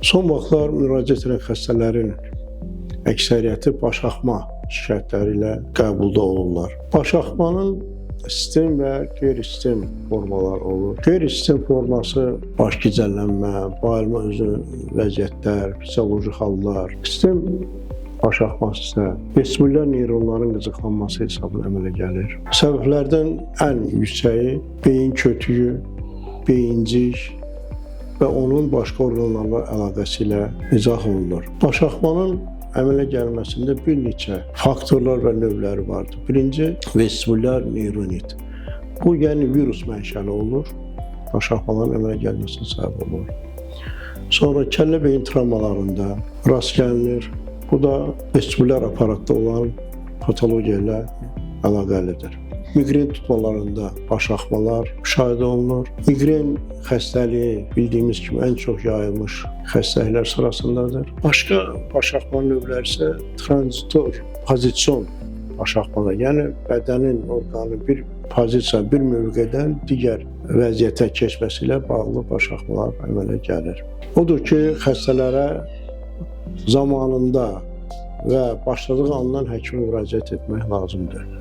Son vaxtlar müraciət edən xəstələrin əksəriyyəti baş axma şikayətləri ilə qəbulda olurlar. Baş axmanın sistem və qeyri-sistem formalar olur. Qeyri-sistem forması baş gicəllənmə, bayılma üzrə vəziyyətlər, fizioloji hallar. Sistem baş axması isə vestibulyar neyronların qıcıqlanması hesabına əmələ gəlir. Səbəblərdən ən yüksəyi beyin kötüyü, beyincik və onun başqa orqanlarla əlaqəsi ilə izah olunur. Baş axmanın əmələ gəlməsində bir neçə faktorlar və növləri vardır. Birinci, vestibulyar neyronit. Bu, yəni virus mənşəli olur. Baş axmaların əmələ gəlməsinə səbəb olur. Sonra kəllə beyin travmalarında rast gəlinir. Bu da vestibulyar aparatda olan patologiya ilə əlaqəlidir. Miqren tutmalarında baş axmalar müşahidə olunur. Miqren xəstəliyi bildiyimiz kimi ən çox yayılmış xəstəliklər sırasındadır. Başqa baş axma növləri isə tranzitor, pozitsion baş axmalar. Yəni bədənin orqanı bir pozisiya, bir mövqedən digər vəziyyətə keçməsi ilə bağlı baş axmalar əmələ gəlir. Odur ki, xəstələrə zamanında və başladığı andan həkimə müraciət etmək lazımdır.